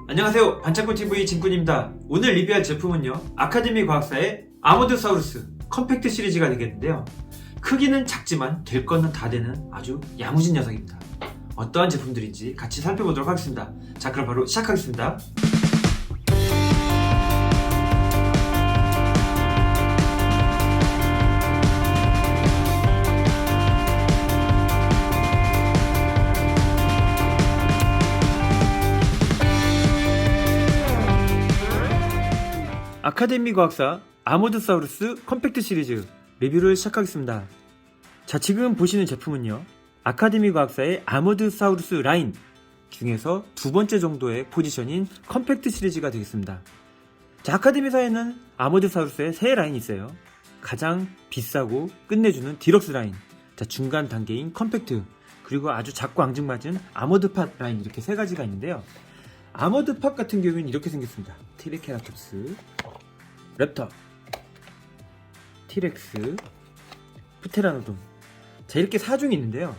안녕하세요, 반창고TV 진꾼입니다. 오늘 리뷰할 제품은요, 아카데미 과학사의 아모드사우루스 컴팩트 시리즈가 되겠는데요. 크기는 작지만 될 거는 다 되는 아주 야무진 녀석입니다. 어떠한 제품들인지 같이 살펴보도록 하겠습니다. 자, 그럼 바로 시작하겠습니다. 아카데미 과학사 아모드사우루스 컴팩트 시리즈 리뷰를 시작하겠습니다. 자, 지금 보시는 제품은요, 아카데미 과학사의 아모드사우루스 라인 중에서 두 번째 정도의 포지션인 컴팩트 시리즈가 되겠습니다. 자, 아카데미사에는 아모드사우루스의 세 라인이 있어요. 가장 비싸고 끝내주는 디럭스 라인, 자, 중간 단계인 컴팩트, 그리고 아주 작고 앙증맞은 아모드팟 라인, 이렇게 세 가지가 있는데요. 아모드팟 같은 경우는 이렇게 생겼습니다. 트리케라톱스, 랩터, 티렉스, 프테라노돈. 자, 이렇게 4종이 있는데요.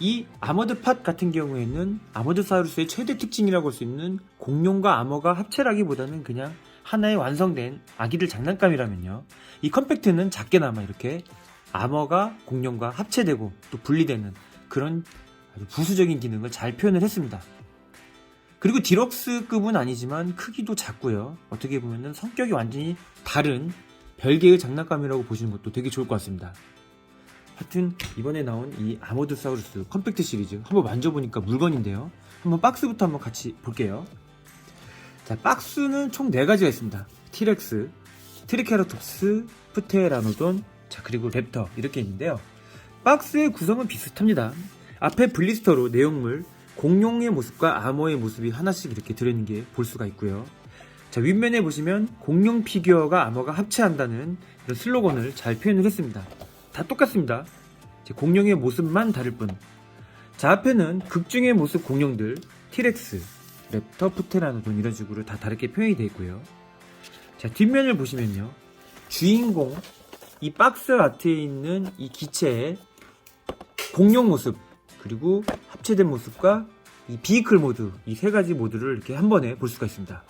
이 아모드팟 같은 경우에는 아모드사우루스의 최대 특징이라고 할 수 있는 공룡과 암호가 합체라기보다는 그냥 하나의 완성된 아기들 장난감이라면요, 이 컴팩트는 작게나마 이렇게 암호가 공룡과 합체되고 또 분리되는 그런 아주 부수적인 기능을 잘 표현을 했습니다. 그리고 디럭스급은 아니지만 크기도 작고요. 어떻게 보면 성격이 완전히 다른 별개의 장난감이라고 보시는 것도 되게 좋을 것 같습니다. 하여튼 이번에 나온 이 아모드사우루스 컴팩트 시리즈 한번 만져보니까 물건인데요. 한번 박스부터 한번 같이 볼게요. 자, 박스는 총 4가지가 있습니다. 티렉스, 트리케라톱스, 프테라노돈, 자, 그리고 랩터, 이렇게 있는데요. 박스의 구성은 비슷합니다. 앞에 블리스터로 내용물, 공룡의 모습과 암호의 모습이 하나씩 이렇게 들어있는 게 볼 수가 있고요. 자, 윗면에 보시면 공룡 피규어가 암호가 합체한다는 이런 슬로건을 잘 표현을 했습니다. 다 똑같습니다. 공룡의 모습만 다를 뿐. 자, 앞에는 극중의 모습 공룡들, 티렉스, 랩터, 프테라노돈, 이런 식으로 다 다르게 표현이 되어 있고요. 자, 뒷면을 보시면요, 주인공, 이 박스 아트에 있는 이 기체의 공룡 모습, 그리고 합체된 모습과 이 비이클 모드, 이 세 가지 모드를 이렇게 한 번에 볼 수가 있습니다.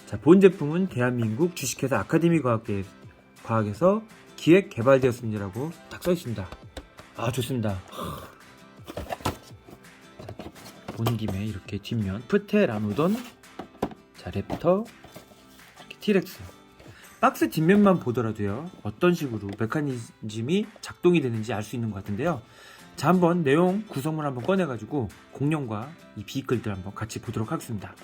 자, 본 제품은 대한민국 주식회사 아카데미 과학에서 기획 개발되었습니다라고 딱 써 있습니다. 아, 좋습니다. 자, 본 김에 이렇게 뒷면 프테라노돈, 자, 랩터, 이렇게 티렉스. 박스 뒷면만 보더라도요, 어떤 식으로 메커니즘이 작동이 되는지 알 수 있는 것 같은데요. 자, 한번 내용 구성물 한번 꺼내가지고 공룡과 이 비이클들 한번 같이 보도록 하겠습니다.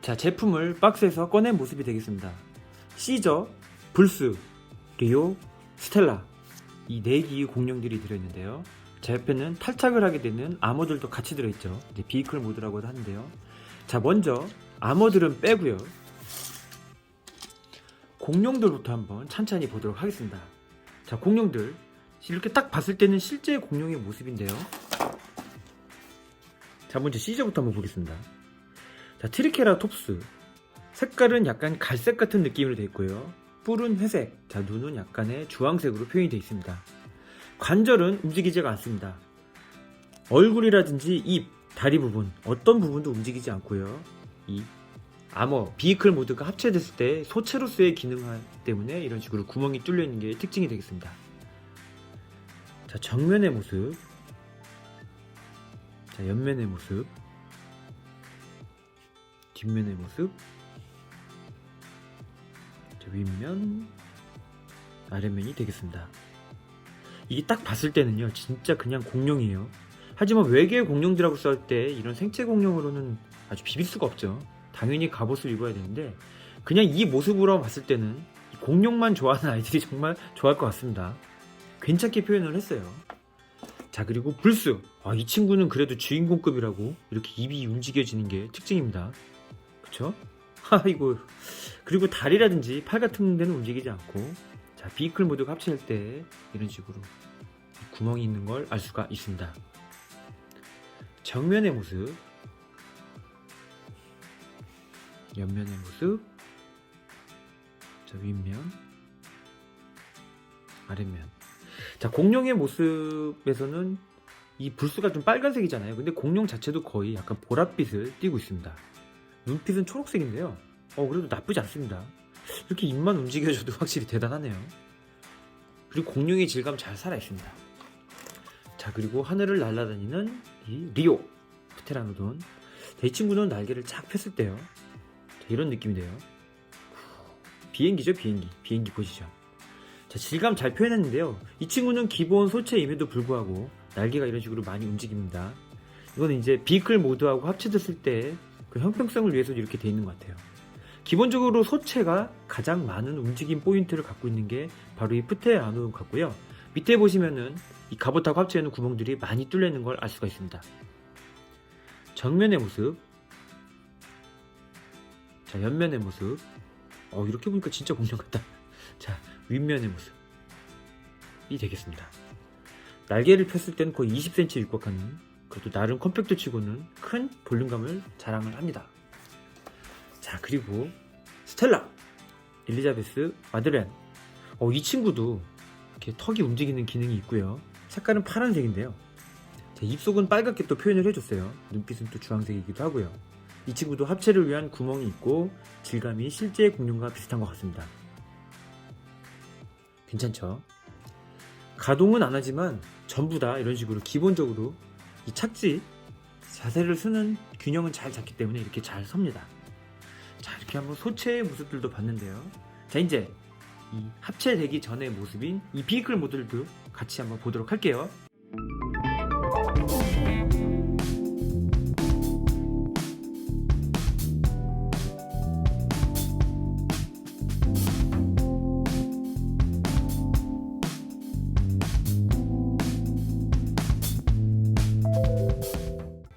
자, 제품을 박스에서 꺼낸 모습이 되겠습니다. 시저, 불스, 리오, 스텔라, 이 4개의 공룡들이 들어있는데요. 제 옆에는 탈착을 하게 되는 암호들도 같이 들어있죠. 이제 비이클 모드라고도 하는데요. 자, 먼저 암호들은 빼고요, 공룡들부터 한번 찬찬히 보도록 하겠습니다. 자, 공룡들 이렇게 딱 봤을 때는 실제 공룡의 모습인데요. 자, 먼저 시저부터 한번 보겠습니다. 자, 트리케라톱스, 색깔은 약간 갈색 같은 느낌으로 되어 있고요. 뿔은 회색, 자, 눈은 약간의 주황색으로 표현이 되어 있습니다. 관절은 움직이지가 않습니다. 얼굴이라든지 입, 다리 부분, 어떤 부분도 움직이지 않고요. 이 암호, 비이클 모드가 합체됐을 때 소체로서의 기능 때문에 이런 식으로 구멍이 뚫려 있는 게 특징이 되겠습니다. 자, 정면의 모습, 자, 옆면의 모습, 뒷면의 모습, 자, 윗면, 아랫면이 되겠습니다. 이게 딱 봤을 때는요, 진짜 그냥 공룡이에요. 하지만 외계의 공룡들하고 싸울 때 이런 생체 공룡으로는 아주 비빌 수가 없죠. 당연히 갑옷을 입어야 되는데, 그냥 이 모습으로 봤을 때는 공룡만 좋아하는 아이들이 정말 좋아할 것 같습니다. 괜찮게 표현을 했어요. 자, 그리고 불스, 이 친구는 그래도 주인공급이라고 이렇게 입이 움직여지는 게 특징입니다. 그쵸? 아이고. 그리고 다리라든지 팔 같은 데는 움직이지 않고, 자, 비이클 모드가 합칠 때 이런 식으로 구멍이 있는 걸 알 수가 있습니다. 정면의 모습, 옆면의 모습, 자, 윗면, 아랫면. 자, 공룡의 모습에서는 이 불수가 좀 빨간색이잖아요. 근데 공룡 자체도 거의 약간 보랏빛을 띠고 있습니다. 눈빛은 초록색인데요. 그래도 나쁘지 않습니다. 이렇게 입만 움직여줘도 확실히 대단하네요. 그리고 공룡의 질감 잘 살아있습니다. 자, 그리고 하늘을 날아다니는 이 리오 프테라노돈. 이 친구는 날개를 쫙 폈을 때요, 자, 이런 느낌인데요. 비행기죠, 비행기 보시죠. 자, 질감 잘 표현했는데요. 이 친구는 기본 소체임에도 불구하고 날개가 이런 식으로 많이 움직입니다. 이거는 이제 비클 모드하고 합쳐졌을 때 그 형평성을 위해서 이렇게 돼 있는 것 같아요. 기본적으로 소체가 가장 많은 움직임 포인트를 갖고 있는 게 바로 이 프테라노돈 같고요. 밑에 보시면은 이 갑옷하고 합체하는 구멍들이 많이 뚫려 있는 걸 알 수가 있습니다. 정면의 모습, 자, 옆면의 모습. 이렇게 보니까 진짜 공룡 같다. 자, 윗면의 모습이 되겠습니다. 날개를 폈을 때는 거의 20cm 육박하는, 그래도 나름 컴팩트 치고는 큰 볼륨감을 자랑을 합니다. 자, 그리고 스텔라 엘리자베스 마들렌. 이 친구도 이렇게 턱이 움직이는 기능이 있고요. 색깔은 파란색인데요. 자, 입속은 빨갛게 또 표현을 해줬어요. 눈빛은 또 주황색이기도 하고요. 이 친구도 합체를 위한 구멍이 있고 질감이 실제 공룡과 비슷한 것 같습니다. 괜찮죠? 가동은 안 하지만 전부 다 이런 식으로 기본적으로 이 착지 자세를 쓰는 균형은 잘 잡기 때문에 이렇게 잘 섭니다. 자, 이렇게 한번 소체의 모습들도 봤는데요. 자, 이제 이 합체되기 전의 모습인 이 비클 모델도 같이 한번 보도록 할게요.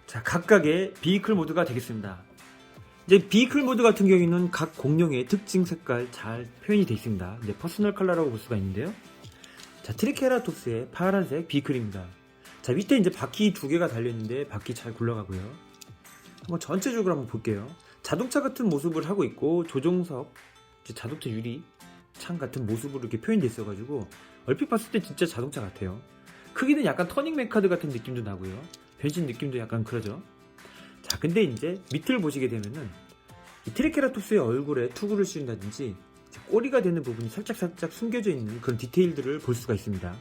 자, 각각의 비클 모드가 되겠습니다. 이제 비클 모드 같은 경우에는 각 공룡의 특징 색깔 잘 표현이 되어 있습니다. 이제 퍼스널 컬러라고 볼 수가 있는데요. 자, 트리케라톱스의 파란색 비클입니다. 자, 밑에 이제 바퀴 두 개가 달려있는데 바퀴 잘 굴러가고요. 한번 전체적으로 한번 볼게요. 자동차 같은 모습을 하고 있고 조종석, 자동차 유리 창 같은 모습으로 이렇게 표현되어 있어가지고 얼핏 봤을 때 진짜 자동차 같아요. 크기는 약간 터닝 메카드 같은 느낌도 나고요. 변신 느낌도 약간 그러죠. 자, 근데 이제 밑을 보시게 되면은 이 트리케라톱스의 얼굴에 투구를 씌운다든지 꼬리가 되는 부분이 살짝 숨겨져 있는 그런 디테일들을 볼 수가 있습니다.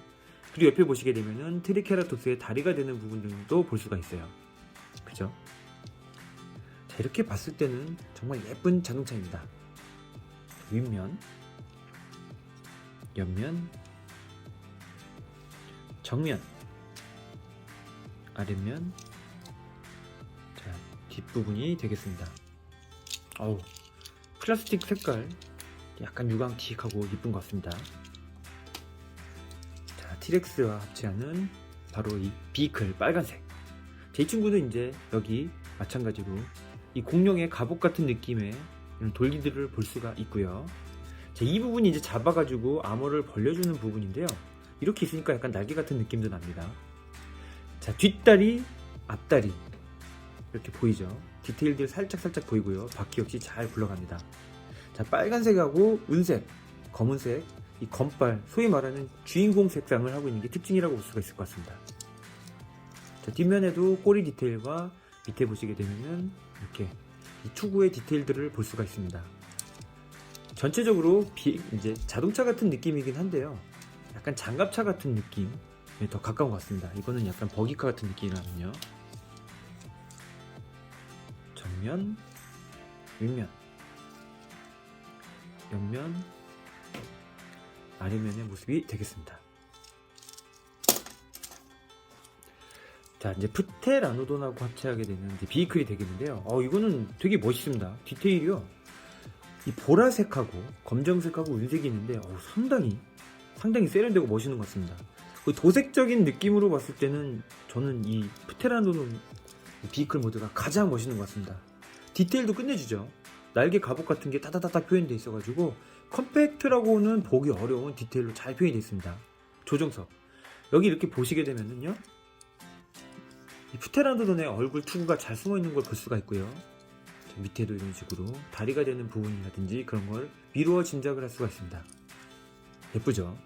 그리고 옆에 보시게 되면은 트리케라톱스의 다리가 되는 부분들도 볼 수가 있어요. 그죠? 자, 이렇게 봤을 때는 정말 예쁜 자동차입니다. 윗면, 옆면, 정면, 아랫면, 자, 뒷부분이 되겠습니다. 플라스틱 색깔 약간 유광틱하고 이쁜 것 같습니다. 자, 티렉스와 합체하는 바로 이 비클 빨간색. 이 친구는 이제 여기 마찬가지로 이 공룡의 갑옷 같은 느낌의 이런 돌기들을 볼 수가 있고요. 자, 이 부분이 이제 잡아가지고 암호를 벌려주는 부분인데요. 이렇게 있으니까 약간 날개 같은 느낌도 납니다. 자, 뒷다리, 앞다리 이렇게 보이죠? 디테일들 살짝 보이고요. 바퀴 역시 잘 굴러갑니다. 자, 빨간색하고 은색, 검은색, 이 검빨, 소위 말하는 주인공 색상을 하고 있는 게 특징이라고 볼 수가 있을 것 같습니다. 자, 뒷면에도 꼬리 디테일과 밑에 보시게 되면은 이렇게 이 투구의 디테일들을 볼 수가 있습니다. 전체적으로 이제 자동차 같은 느낌이긴 한데요. 약간 장갑차 같은 느낌에 더 가까운 것 같습니다. 이거는 약간 버기카 같은 느낌이라면요. 정면, 윗면, 옆면, 아랫면의 모습이 되겠습니다. 자, 이제 프테라노돈하고 합체하게 되는 이제 비클이 되겠는데요. 이거는 되게 멋있습니다. 디테일이요. 이 보라색하고 검정색하고 은색이 있는데 상당히 세련되고 멋있는 것 같습니다. 도색적인 느낌으로 봤을 때는 저는 이 프테라노돈 비클 모드가 가장 멋있는 것 같습니다. 디테일도 끝내주죠. 날개 갑옷 같은 게 따다다닥 표현되어 있어가지고 컴팩트라고는 보기 어려운 디테일로 잘 표현되어 있습니다. 조정석 여기 이렇게 보시게 되면은요, 이 프테라노돈의 얼굴 투구가 잘 숨어있는 걸 볼 수가 있고요. 밑에도 이런 식으로 다리가 되는 부분이라든지 그런 걸 미루어 짐작을 할 수가 있습니다. 예쁘죠?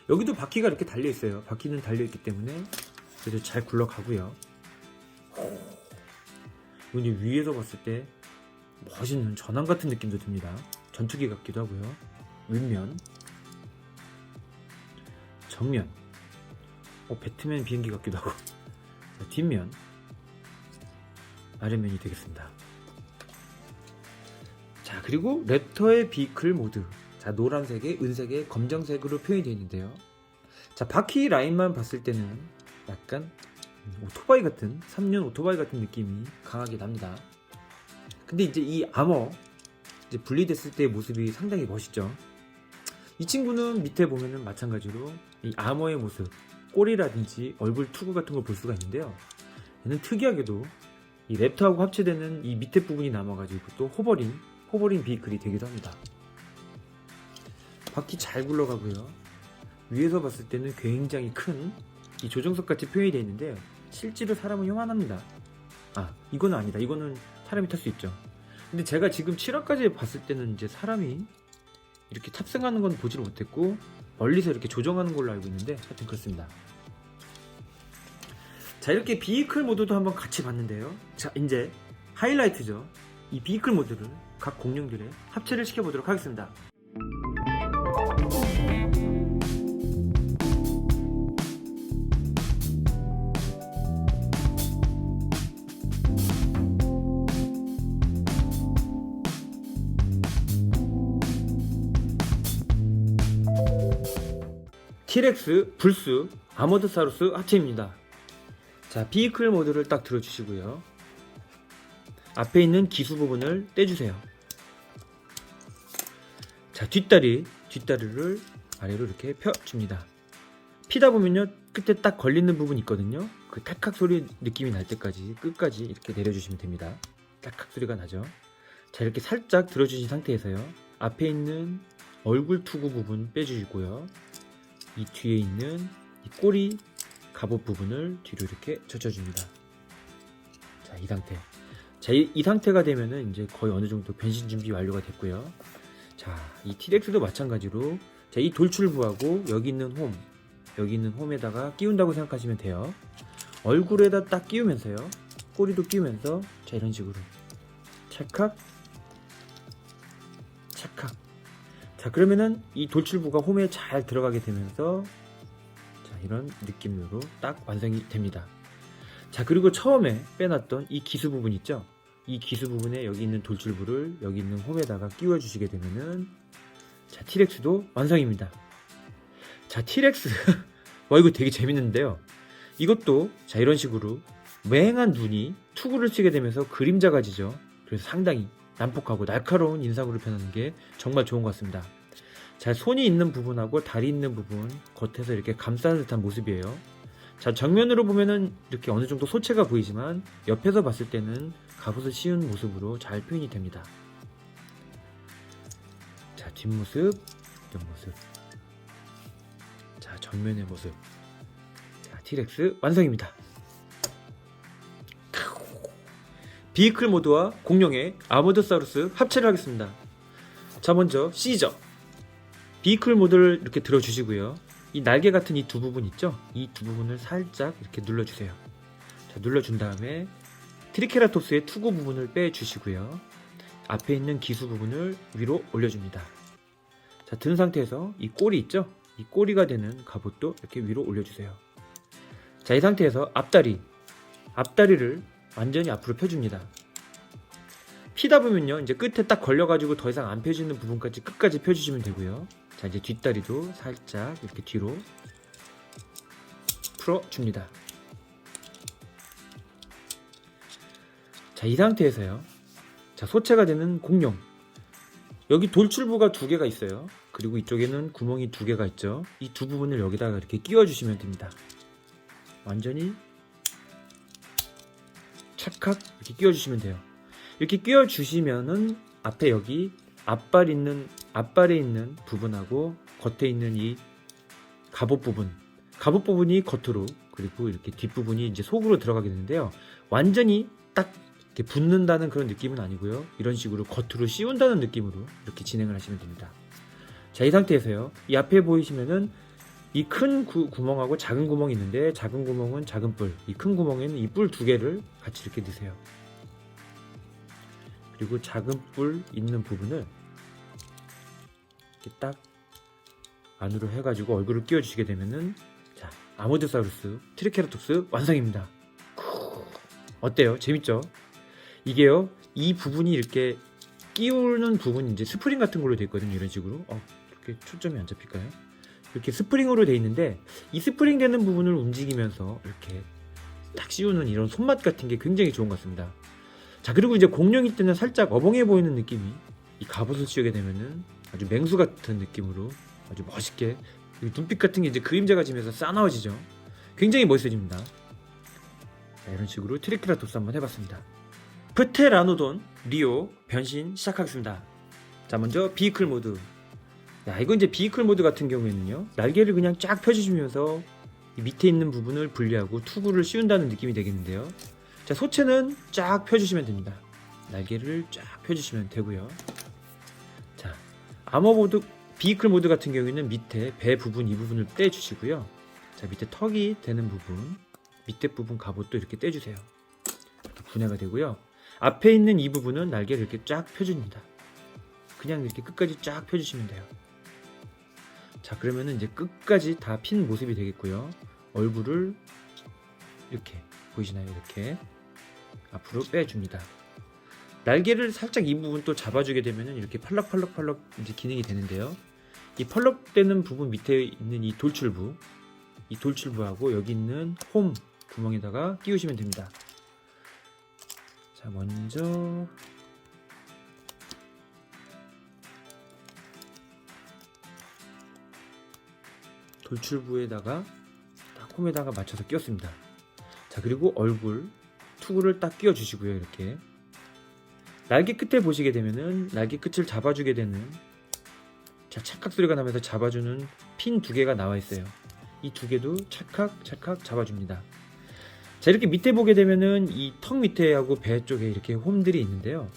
여기도 바퀴가 이렇게 달려있어요. 바퀴는 달려있기 때문에 그래도 잘 굴러가고요. 이제 위에서 봤을 때 멋있는 전함 같은 느낌도 듭니다. 전투기 같기도 하고요. 윗면, 정면, 배트맨 비행기 같기도 하고. 자, 뒷면, 아랫면이 되겠습니다. 자, 그리고 랩터의 비클 모드. 자, 노란색에 은색에 검정색으로 표현이 되어 있는데요. 자, 바퀴 라인만 봤을 때는 약간 오토바이 같은 3륜 오토바이 같은 느낌이 강하게 납니다. 근데 이제 이 아머 이제 분리됐을 때의 모습이 상당히 멋있죠. 이 친구는 밑에 보면은 마찬가지로 이 아머의 모습, 꼬리라든지 얼굴 투구 같은 걸 볼 수가 있는데요. 얘는 특이하게도 이 랩터하고 합체되는 이 밑에 부분이 남아가지고 또 호버링 비클이 되기도 합니다. 바퀴 잘 굴러가고요. 위에서 봤을 때는 굉장히 큰 이 조정석 같이 표현이 되어 있는데요. 실제로 사람은 요만합니다. 이거는 아니다. 이거는 사람이 탈 수 있죠. 근데 제가 지금 7화까지 봤을 때는 이제 사람이 이렇게 탑승하는 건 보지를 못했고 멀리서 이렇게 조정하는 걸로 알고 있는데 하여튼 그렇습니다. 자, 이렇게 비이클 모드도 한번 같이 봤는데요. 자, 이제 하이라이트죠. 이 비이클 모드를 각 공룡들에 합체를 시켜보도록 하겠습니다. 티렉스, 불스, 아머드사우루스 합체입니다. 자, 비이클 모드를 딱 들어주시고요. 앞에 있는 기수 부분을 떼주세요. 자, 뒷다리를 아래로 이렇게 펴줍니다. 피다 보면요, 끝에 딱 걸리는 부분이 있거든요. 그 탈칵 소리 느낌이 날 때까지 끝까지 이렇게 내려주시면 됩니다. 탈칵 소리가 나죠. 자, 이렇게 살짝 들어주신 상태에서요, 앞에 있는 얼굴 투구 부분 빼주시고요. 이 뒤에 있는 이 꼬리 갑옷 부분을 뒤로 이렇게 젖혀줍니다. 자, 이 상태. 자, 이 상태가 되면은 이제 거의 어느 정도 변신 준비 완료가 됐고요. 자, 이 티렉스도 마찬가지로 자, 이 돌출부하고 여기 있는 홈에다가 끼운다고 생각하시면 돼요. 얼굴에다 딱 끼우면서요. 꼬리도 끼우면서 자, 이런 식으로 찰칵 찰칵. 자, 그러면은 이 돌출부가 홈에 잘 들어가게 되면서 자, 이런 느낌으로 딱 완성이 됩니다. 자, 그리고 처음에 빼놨던 이 기수 부분 있죠? 이 기수 부분에 여기 있는 돌출부를 여기 있는 홈에다가 끼워 주시게 되면은 자, 티렉스도 완성입니다. 자, 티렉스 와, 이거 되게 재밌는데요. 이것도 자, 이런 식으로 맹한 눈이 투구를 치게 되면서 그림자가 지죠. 그래서 상당히 난폭하고 날카로운 인상으로 변하는 게 정말 좋은 것 같습니다. 자, 손이 있는 부분하고 다리 있는 부분 겉에서 이렇게 감싸는 듯한 모습이에요. 자, 정면으로 보면은 이렇게 어느 정도 소체가 보이지만 옆에서 봤을 때는 갑옷을 씌운 모습으로 잘 표현이 됩니다. 자, 뒷모습, 옆모습, 자, 정면의 모습. 자, 티렉스 완성입니다. 비이클 모드와 공룡의 아머드사우루스 합체를 하겠습니다. 자, 먼저 시저. 비이클 모드를 이렇게 들어주시고요. 이 날개 같은 이 두 부분 있죠? 이 두 부분을 살짝 이렇게 눌러주세요. 자, 눌러준 다음에 트리케라톱스의 투구 부분을 빼주시고요. 앞에 있는 기수 부분을 위로 올려줍니다. 자, 든 상태에서 이 꼬리 있죠? 이 꼬리가 되는 갑옷도 이렇게 위로 올려주세요. 자, 이 상태에서 앞다리를 완전히 앞으로 펴줍니다. 피다 보면요, 이제 끝에 딱 걸려가지고 더 이상 안 펴지는 부분까지 끝까지 펴주시면 되고요. 자, 이제 뒷다리도 살짝 이렇게 뒤로 풀어줍니다. 자, 이 상태에서요, 자, 소체가 되는 공룡. 여기 돌출부가 두 개가 있어요. 그리고 이쪽에는 구멍이 두 개가 있죠. 이 두 부분을 여기다가 이렇게 끼워주시면 됩니다. 완전히 찰칵 이렇게 끼워주시면 돼요. 이렇게 끼워주시면은 앞에 여기 앞발에 있는 부분하고 겉에 있는 이 갑옷 부분이 겉으로 그리고 이렇게 뒷부분이 이제 속으로 들어가게 되는데요. 완전히 딱 이렇게 붙는다는 그런 느낌은 아니고요. 이런 식으로 겉으로 씌운다는 느낌으로 이렇게 진행을 하시면 됩니다. 자, 이 상태에서요. 이 앞에 보이시면은 이 큰 구멍하고 작은 구멍이 있는데, 작은 구멍은 작은 뿔, 이 큰 구멍에는 이 뿔 두 개를 같이 이렇게 넣으세요. 그리고 작은 뿔 있는 부분을 이렇게 딱 안으로 해가지고 얼굴을 끼워주시게 되면은, 자, 아모드사우루스 트리케라톱스 완성입니다. 어때요? 재밌죠? 이게요, 이 부분이 이렇게 끼우는 부분이 이제 스프링 같은 걸로 되어 있거든요. 이런 식으로. 이렇게 초점이 안 잡힐까요? 이렇게 스프링으로 되어 있는데, 이 스프링 되는 부분을 움직이면서 이렇게 딱 씌우는 이런 손맛 같은 게 굉장히 좋은 것 같습니다. 자, 그리고 이제 공룡이 때는 살짝 어벙해 보이는 느낌이, 이 갑옷을 씌우게 되면은 아주 맹수 같은 느낌으로 아주 멋있게, 눈빛 같은 게 이제 그림자가 지면서 싸나워지죠. 굉장히 멋있어집니다. 자, 이런 식으로 트리케라톱스 한번 해봤습니다. 프테라노돈 리오 변신 시작하겠습니다. 자, 먼저 비이클 모드. 야, 이건 이제 비이클 모드 같은 경우에는요, 날개를 그냥 쫙 펴주시면서 이 밑에 있는 부분을 분리하고 투구를 씌운다는 느낌이 되겠는데요. 자, 소체는 쫙 펴주시면 됩니다. 날개를 쫙 펴주시면 되고요. 자, 아머 모드, 비이클 모드 같은 경우에는 밑에 배 부분, 이 부분을 떼주시고요. 자, 밑에 턱이 되는 부분, 밑에 부분 갑옷도 이렇게 떼주세요. 이렇게 분해가 되고요. 앞에 있는 이 부분은 날개를 이렇게 쫙 펴줍니다. 그냥 이렇게 끝까지 쫙 펴주시면 돼요. 자, 그러면은 이제 끝까지 다 핀 모습이 되겠고요. 얼굴을 이렇게 보이시나요? 이렇게 앞으로 빼줍니다. 날개를 살짝 이 부분 또 잡아주게 되면은 이렇게 펄럭펄럭펄럭 이제 기능이 되는데요. 이 펄럭대는 부분 밑에 있는 이 돌출부, 이 돌출부하고 여기 있는 홈 구멍에다가 끼우시면 됩니다. 자, 먼저 돌출부에다가 딱 홈에다가 맞춰서 끼웠습니다. 자, 그리고 얼굴 투구를 딱 끼워 주시고요. 이렇게 날개 끝에 보시게 되면은 날개 끝을 잡아주게 되는, 자, 찰칵 소리가 나면서 잡아주는 핀 두 개가 나와 있어요. 이 두 개도 찰칵 찰칵 잡아줍니다. 자, 이렇게 밑에 보게 되면은 이 턱 밑에하고 배 쪽에 이렇게 홈들이 있는데요.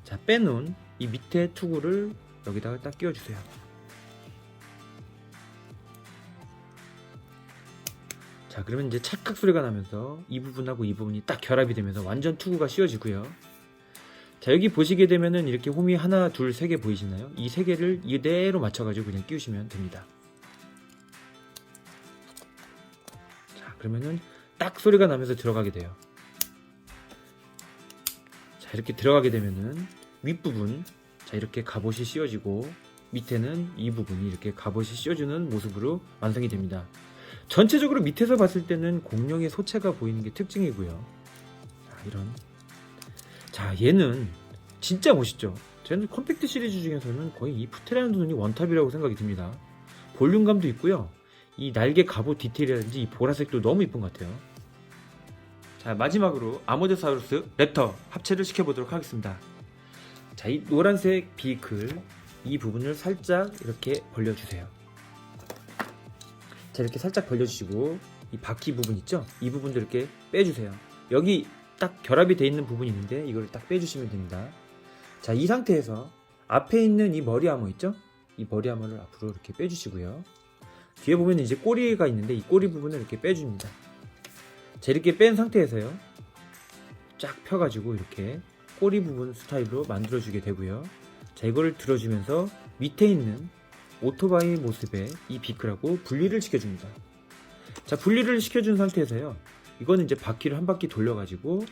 자, 빼놓은 이 밑에 투구를 여기다가 딱 끼워주세요. 자, 그러면 이제 찰칵 소리가 나면서 이 부분하고 이 부분이 딱 결합이 되면서 완전 투구가 씌워지고요. 자, 여기 보시게 되면은 이렇게 홈이 하나, 둘, 세 개 보이시나요? 이 세 개를 이대로 맞춰가지고 그냥 끼우시면 됩니다. 자, 그러면은 딱 소리가 나면서 들어가게 돼요. 자, 이렇게 들어가게 되면은 윗부분, 자, 이렇게 갑옷이 씌워지고 밑에는 이 부분이 이렇게 갑옷이 씌워주는 모습으로 완성이 됩니다. 전체적으로 밑에서 봤을 때는 공룡의 소체가 보이는 게 특징이고요. 자, 이런. 자, 얘는 진짜 멋있죠. 저는 컴팩트 시리즈 중에서는 거의 이 프테라노돈이 원탑이라고 생각이 듭니다. 볼륨감도 있고요. 이 날개 갑옷 디테일이라든지 이 보라색도 너무 이쁜 것 같아요. 자, 마지막으로 아모드사우루스 랩터 합체를 시켜보도록 하겠습니다. 자, 이 노란색 비클 이 부분을 살짝 이렇게 벌려주세요. 자, 이렇게 살짝 벌려주시고 이 바퀴 부분 있죠? 이 부분도 이렇게 빼주세요. 여기 딱 결합이 되어 있는 부분이 있는데 이걸 딱 빼주시면 됩니다. 자, 이 상태에서 앞에 있는 이 머리 아머 있죠? 이 머리 아머를 앞으로 이렇게 빼주시고요. 뒤에 보면 이제 꼬리가 있는데 이 꼬리 부분을 이렇게 빼줍니다. 자, 이렇게 뺀 상태에서요, 쫙 펴가지고 이렇게 꼬리 부분 스타일로 만들어주게 되고요. 자, 이거를 들어주면서 밑에 있는 오토바이 모습의 이 비클하고 분리를 시켜줍니다. 자, 분리를 시켜준 상태에서요, 이거는 이제 바퀴를 한 바퀴 돌려가지고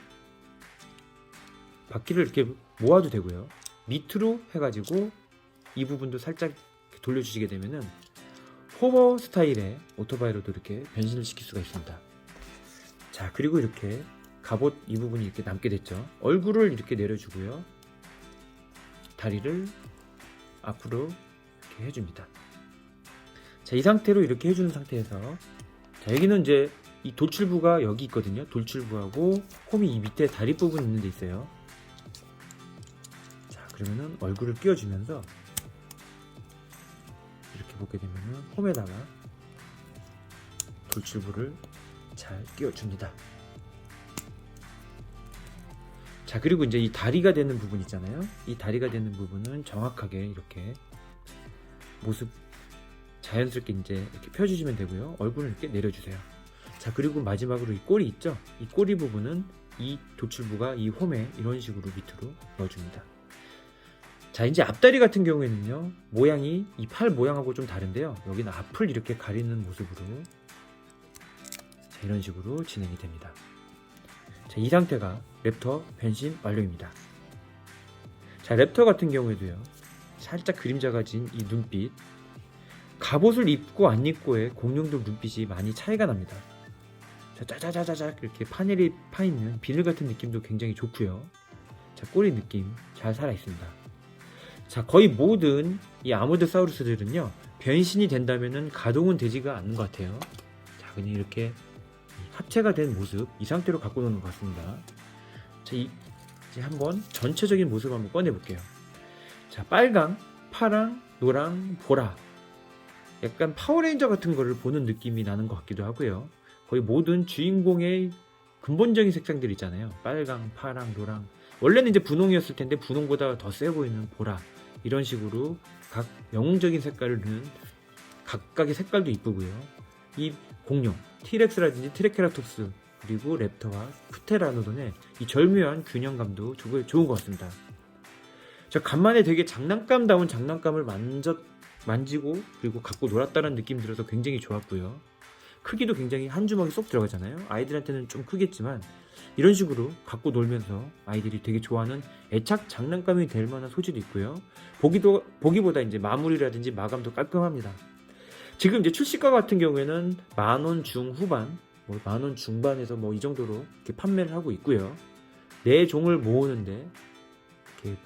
바퀴를 이렇게 모아도 되고요. 밑으로 해가지고 이 부분도 살짝 돌려주시게 되면은 호버 스타일의 오토바이로도 이렇게 변신을 시킬 수가 있습니다. 자, 그리고 이렇게 갑옷 이 부분이 이렇게 남게 됐죠. 얼굴을 이렇게 내려주고요. 다리를 앞으로 이렇게 해줍니다. 자, 이 상태로 이렇게 해주는 상태에서, 자, 여기는 이제 이 돌출부가 여기 있거든요. 돌출부하고 홈이 이 밑에 다리 부분 있는 데 있어요. 자, 그러면은 얼굴을 끼워주면서 이렇게 보게 되면은 홈에다가 돌출부를 잘 끼워줍니다. 자, 그리고 이제 이 다리가 되는 부분 있잖아요. 이 다리가 되는 부분은 정확하게 이렇게 모습 자연스럽게 이제 이렇게 펴주시면 되고요. 얼굴을 이렇게 내려주세요. 자, 그리고 마지막으로 이 꼬리 있죠? 이 꼬리 부분은 이 도출부가 이 홈에 이런 식으로 밑으로 넣어줍니다. 자, 이제 앞다리 같은 경우에는요, 모양이 이 팔 모양하고 좀 다른데요. 여기는 앞을 이렇게 가리는 모습으로 자, 이런 식으로 진행이 됩니다. 자, 이 상태가 랩터 변신 완료입니다. 자, 랩터 같은 경우에도요, 살짝 그림자가 진 이 눈빛, 갑옷을 입고 안 입고의 공룡들 눈빛이 많이 차이가 납니다. 자, 짜자자자자 이렇게 파넬이 파있는 비늘 같은 느낌도 굉장히 좋고요. 자, 꼬리 느낌 잘 살아있습니다. 자, 거의 모든 이 아모드사우루스들은요, 변신이 된다면은 가동은 되지가 않는 것 같아요. 자, 그냥 이렇게 합체가 된 모습, 이 상태로 갖고 노는 것 같습니다. 자, 이제 한번 전체적인 모습 한번 꺼내 볼게요. 자, 빨강, 파랑, 노랑, 보라, 약간 파워레인저 같은 거를 보는 느낌이 나는 것 같기도 하고요. 거의 모든 주인공의 근본적인 색상들 있잖아요. 빨강, 파랑, 노랑. 원래는 이제 분홍이었을 텐데 분홍보다 더 세 보이는 보라, 이런 식으로 각 영웅적인 색깔을 넣은 각각의 색깔도 이쁘고요. 이 공룡, 티렉스라든지 트리케라톱스, 그리고 랩터와 프테라노돈의 이 절묘한 균형감도 좋은 것 같습니다. 자, 간만에 되게 장난감다운 장난감을 만지고 그리고 갖고 놀았다는 느낌 들어서 굉장히 좋았고요. 크기도 굉장히 한 주먹이 쏙 들어가잖아요. 아이들한테는 좀 크겠지만 이런 식으로 갖고 놀면서 아이들이 되게 좋아하는 애착 장난감이 될 만한 소질이 있고요. 보기보다 이제 마무리라든지 마감도 깔끔합니다. 지금 이제 출시가 같은 경우에는 10,000원 중후반, 10,000원 중반에서 이 정도로 이렇게 판매를 하고 있고요. 내 종을 모으는데 이렇게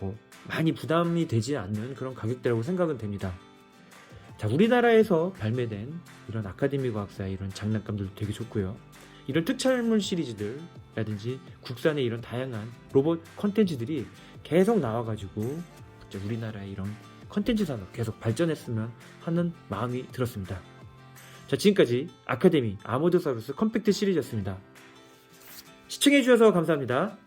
많이 부담이 되지 않는 그런 가격대라고 생각은 됩니다. 자, 우리나라에서 발매된 이런 아카데미 과학사의 이런 장난감들도 되게 좋고요. 이런 특촬물 시리즈들라든지 국산의 이런 다양한 로봇 컨텐츠들이 계속 나와가지고 우리나라의 이런 컨텐츠 산업 계속 발전했으면 하는 마음이 들었습니다. 자, 지금까지 아카데미 아모드사우루스 컴팩트 시리즈였습니다. 시청해주셔서 감사합니다.